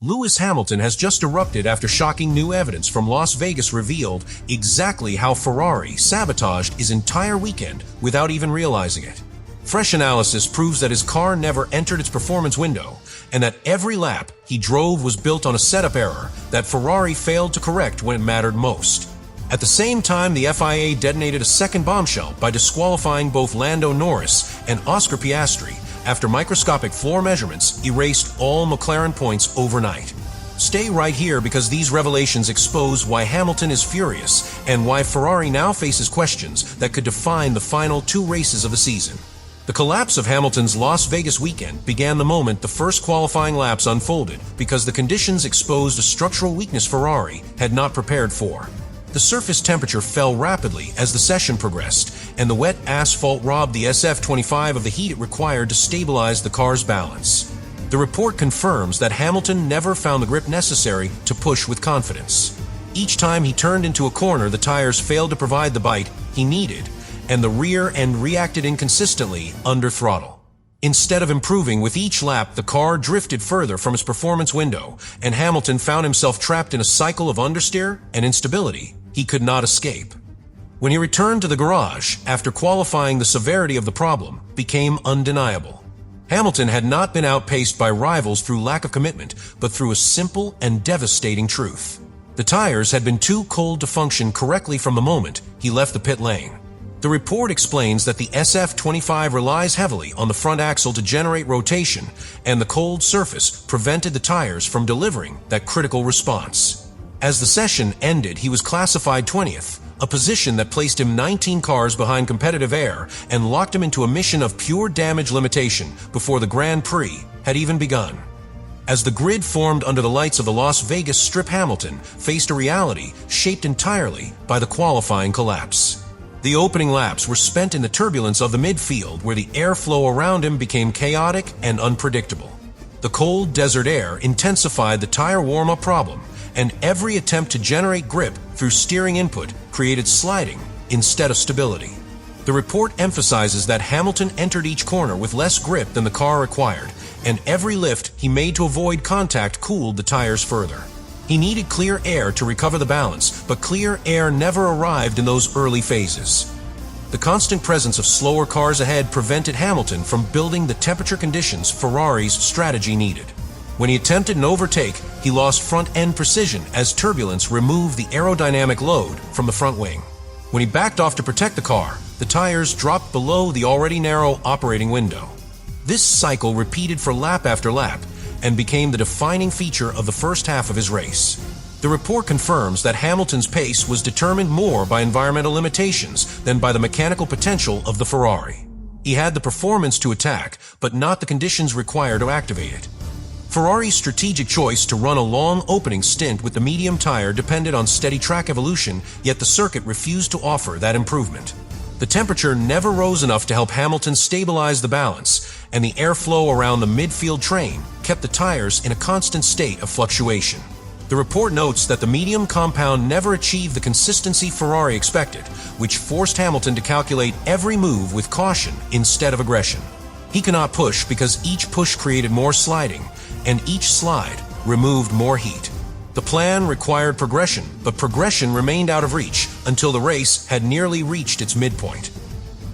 Lewis Hamilton has just erupted after shocking new evidence from Las Vegas revealed exactly how Ferrari sabotaged his entire weekend without even realizing it. Fresh analysis proves that his car never entered its performance window, and that every lap he drove was built on a setup error that Ferrari failed to correct when it mattered most. At the same time, the FIA detonated a second bombshell by disqualifying both Lando Norris and Oscar Piastri after microscopic floor measurements erased all McLaren points overnight. Stay right here because these revelations expose why Hamilton is furious and why Ferrari now faces questions that could define the final 2 races of the season. The collapse of Hamilton's Las Vegas weekend began the moment the first qualifying laps unfolded because the conditions exposed a structural weakness Ferrari had not prepared for. The surface temperature fell rapidly as the session progressed, and the wet asphalt robbed the SF25 of the heat it required to stabilize the car's balance. The report confirms that Hamilton never found the grip necessary to push with confidence. Each time he turned into a corner, the tires failed to provide the bite he needed, and the rear end reacted inconsistently under throttle. Instead of improving with each lap, the car drifted further from its performance window, and Hamilton found himself trapped in a cycle of understeer and instability he could not escape. When he returned to the garage after qualifying, the severity of the problem became undeniable. Hamilton had not been outpaced by rivals through lack of commitment, but through a simple and devastating truth. The tires had been too cold to function correctly from the moment he left the pit lane. The report explains that the SF25 relies heavily on the front axle to generate rotation, and the cold surface prevented the tires from delivering that critical response. As the session ended, he was classified 20th, a position that placed him 19 cars behind competitive air and locked him into a mission of pure damage limitation before the Grand Prix had even begun. As the grid formed under the lights of the Las Vegas Strip, Hamilton faced a reality shaped entirely by the qualifying collapse. The opening laps were spent in the turbulence of the midfield, where the airflow around him became chaotic and unpredictable. The cold desert air intensified the tire warm-up problem, and every attempt to generate grip through steering input created sliding instead of stability. The report emphasizes that Hamilton entered each corner with less grip than the car required, and every lift he made to avoid contact cooled the tires further. He needed clear air to recover the balance, but clear air never arrived in those early phases. The constant presence of slower cars ahead prevented Hamilton from building the temperature conditions Ferrari's strategy needed. When he attempted an overtake, he lost front-end precision as turbulence removed the aerodynamic load from the front wing. When he backed off to protect the car, the tires dropped below the already narrow operating window. This cycle repeated for lap after lap and became the defining feature of the first half of his race. The report confirms that Hamilton's pace was determined more by environmental limitations than by the mechanical potential of the Ferrari. He had the performance to attack, but not the conditions required to activate it. Ferrari's strategic choice to run a long opening stint with the medium tire depended on steady track evolution, yet the circuit refused to offer that improvement. The temperature never rose enough to help Hamilton stabilize the balance, and the airflow around the midfield train kept the tires in a constant state of fluctuation. The report notes that the medium compound never achieved the consistency Ferrari expected, which forced Hamilton to calculate every move with caution instead of aggression. He cannot push because each push created more sliding, and each slide removed more heat. The plan required progression, but progression remained out of reach until the race had nearly reached its midpoint.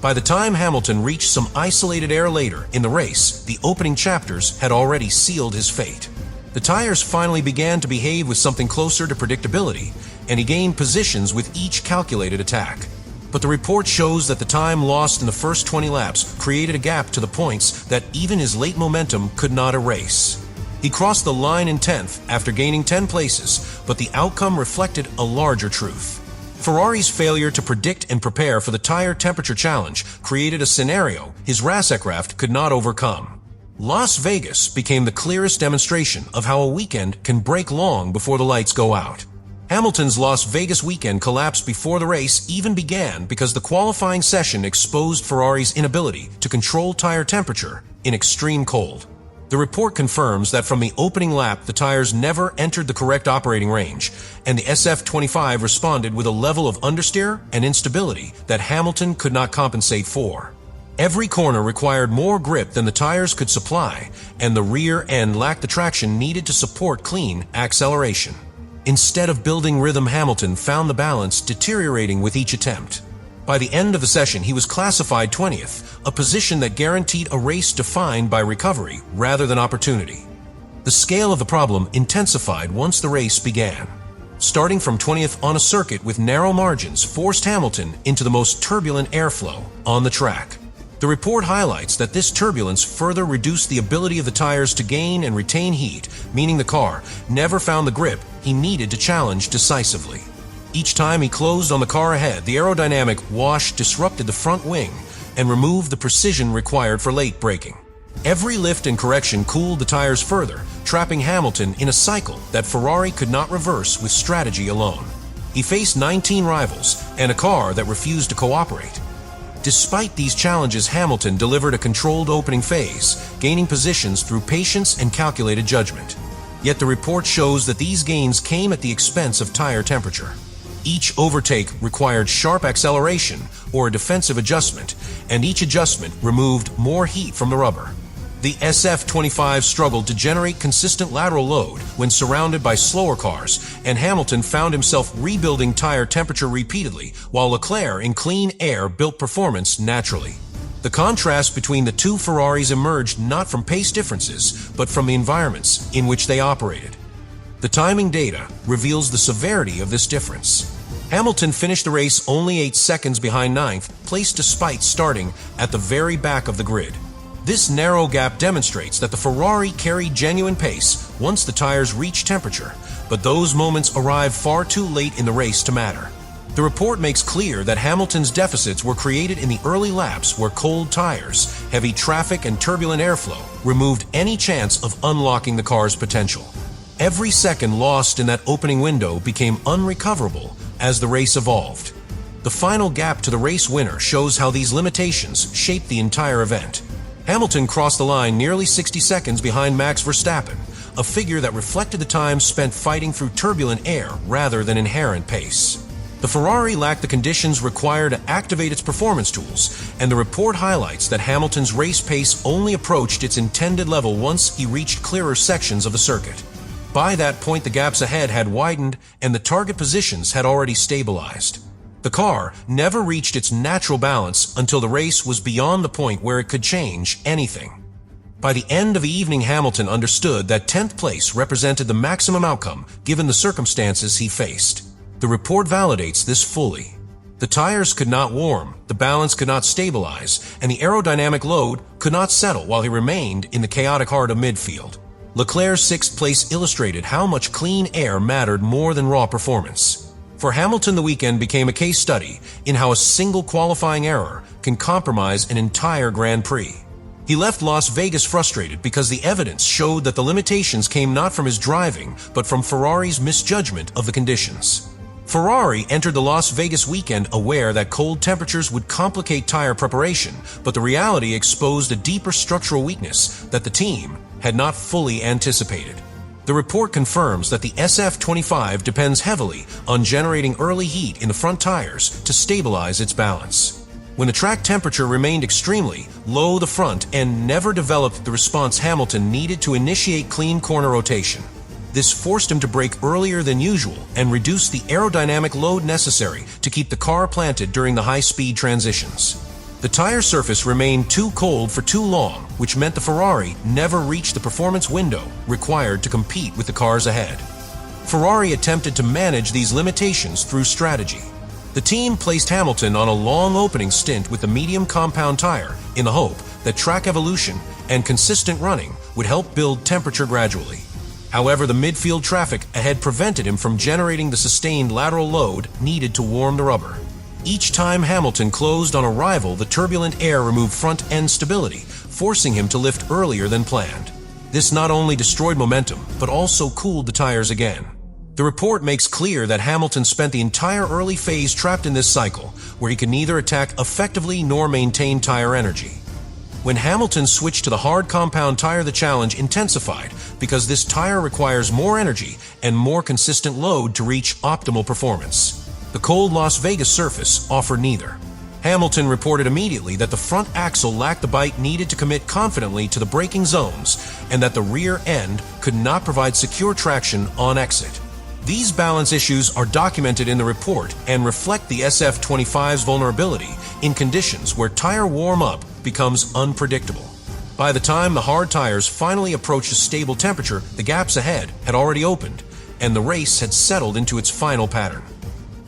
By the time Hamilton reached some isolated air later in the race, the opening chapters had already sealed his fate. The tires finally began to behave with something closer to predictability, and he gained positions with each calculated attack. But the report shows that the time lost in the first 20 laps created a gap to the points that even his late momentum could not erase. He crossed the line in 10th after gaining 10 places, but the outcome reflected a larger truth. Ferrari's failure to predict and prepare for the tire temperature challenge created a scenario his race aircraft could not overcome. Las Vegas became the clearest demonstration of how a weekend can break long before the lights go out. Hamilton's Las Vegas weekend collapsed before the race even began because the qualifying session exposed Ferrari's inability to control tire temperature in extreme cold. The report confirms that from the opening lap, the tires never entered the correct operating range, and the SF25 responded with a level of understeer and instability that Hamilton could not compensate for. Every corner required more grip than the tires could supply, and the rear end lacked the traction needed to support clean acceleration. Instead of building rhythm, Hamilton found the balance deteriorating with each attempt. By the end of the session, he was classified 20th, a position that guaranteed a race defined by recovery rather than opportunity. The scale of the problem intensified once the race began. Starting from 20th on a circuit with narrow margins forced Hamilton into the most turbulent airflow on the track. The report highlights that this turbulence further reduced the ability of the tires to gain and retain heat, meaning the car never found the grip he needed to challenge decisively. Each time he closed on the car ahead, the aerodynamic wash disrupted the front wing and removed the precision required for late braking. Every lift and correction cooled the tires further, trapping Hamilton in a cycle that Ferrari could not reverse with strategy alone. He faced 19 rivals and a car that refused to cooperate. Despite these challenges, Hamilton delivered a controlled opening phase, gaining positions through patience and calculated judgment. Yet the report shows that these gains came at the expense of tire temperature. Each overtake required sharp acceleration or a defensive adjustment, and each adjustment removed more heat from the rubber. The SF-25 struggled to generate consistent lateral load when surrounded by slower cars, and Hamilton found himself rebuilding tire temperature repeatedly, while Leclerc in clean air built performance naturally. The contrast between the two Ferraris emerged not from pace differences, but from the environments in which they operated. The timing data reveals the severity of this difference. Hamilton finished the race only 8 seconds behind ninth place despite starting at the very back of the grid. This narrow gap demonstrates that the Ferrari carried genuine pace once the tires reached temperature, but those moments arrived far too late in the race to matter. The report makes clear that Hamilton's deficits were created in the early laps where cold tires, heavy traffic, and turbulent airflow removed any chance of unlocking the car's potential. Every second lost in that opening window became unrecoverable as the race evolved. The final gap to the race winner shows how these limitations shaped the entire event. Hamilton crossed the line nearly 60 seconds behind Max Verstappen, a figure that reflected the time spent fighting through turbulent air rather than inherent pace. The Ferrari lacked the conditions required to activate its performance tools, and the report highlights that Hamilton's race pace only approached its intended level once he reached clearer sections of the circuit. By that point, the gaps ahead had widened and the target positions had already stabilized. The car never reached its natural balance until the race was beyond the point where it could change anything. By the end of the evening, Hamilton understood that 10th place represented the maximum outcome given the circumstances he faced. The report validates this fully. The tires could not warm, the balance could not stabilize, and the aerodynamic load could not settle while he remained in the chaotic heart of midfield. Leclerc's 6th place illustrated how much clean air mattered more than raw performance. For Hamilton, the weekend became a case study in how a single qualifying error can compromise an entire Grand Prix. He left Las Vegas frustrated because the evidence showed that the limitations came not from his driving, but from Ferrari's misjudgment of the conditions. Ferrari entered the Las Vegas weekend aware that cold temperatures would complicate tire preparation, but the reality exposed a deeper structural weakness that the team had not fully anticipated. The report confirms that the SF-25 depends heavily on generating early heat in the front tires to stabilize its balance. When the track temperature remained extremely low, the front end never developed the response Hamilton needed to initiate clean corner rotation. This forced him to brake earlier than usual and reduce the aerodynamic load necessary to keep the car planted during the high-speed transitions. The tire surface remained too cold for too long, which meant the Ferrari never reached the performance window required to compete with the cars ahead. Ferrari attempted to manage these limitations through strategy. The team placed Hamilton on a long opening stint with the medium compound tire in the hope that track evolution and consistent running would help build temperature gradually. However, the midfield traffic ahead prevented him from generating the sustained lateral load needed to warm the rubber. Each time Hamilton closed on a rival, the turbulent air removed front-end stability, forcing him to lift earlier than planned. This not only destroyed momentum, but also cooled the tires again. The report makes clear that Hamilton spent the entire early phase trapped in this cycle, where he could neither attack effectively nor maintain tire energy. When Hamilton switched to the hard compound tire, the challenge intensified because this tire requires more energy and more consistent load to reach optimal performance. The cold Las Vegas surface offered neither. Hamilton reported immediately that the front axle lacked the bite needed to commit confidently to the braking zones and that the rear end could not provide secure traction on exit. These balance issues are documented in the report and reflect the SF25's vulnerability in conditions where tire warm-up becomes unpredictable. By the time the hard tires finally approached a stable temperature, the gaps ahead had already opened, and the race had settled into its final pattern.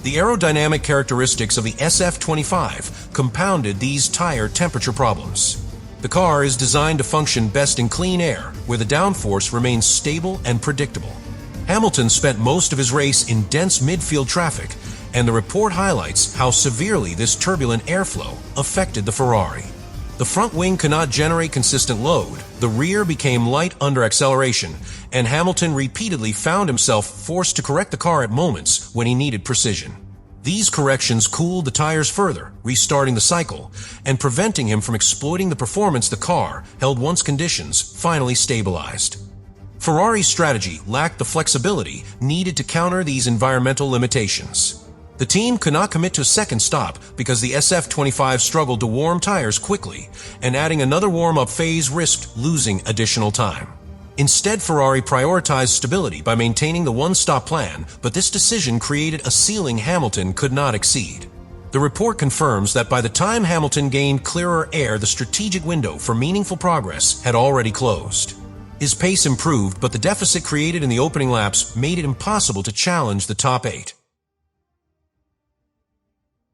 The aerodynamic characteristics of the SF25 compounded these tire temperature problems. The car is designed to function best in clean air, where the downforce remains stable and predictable. Hamilton spent most of his race in dense midfield traffic, and the report highlights how severely this turbulent airflow affected the Ferrari. The front wing could not generate consistent load, the rear became light under acceleration, and Hamilton repeatedly found himself forced to correct the car at moments when he needed precision. These corrections cooled the tires further, restarting the cycle, and preventing him from exploiting the performance the car held once conditions finally stabilized. Ferrari's strategy lacked the flexibility needed to counter these environmental limitations. The team could not commit to a second stop because the SF25 struggled to warm tires quickly, and adding another warm-up phase risked losing additional time. Instead, Ferrari prioritized stability by maintaining the one-stop plan, but this decision created a ceiling Hamilton could not exceed. The report confirms that by the time Hamilton gained clearer air, the strategic window for meaningful progress had already closed. His pace improved, but the deficit created in the opening laps made it impossible to challenge the top 8.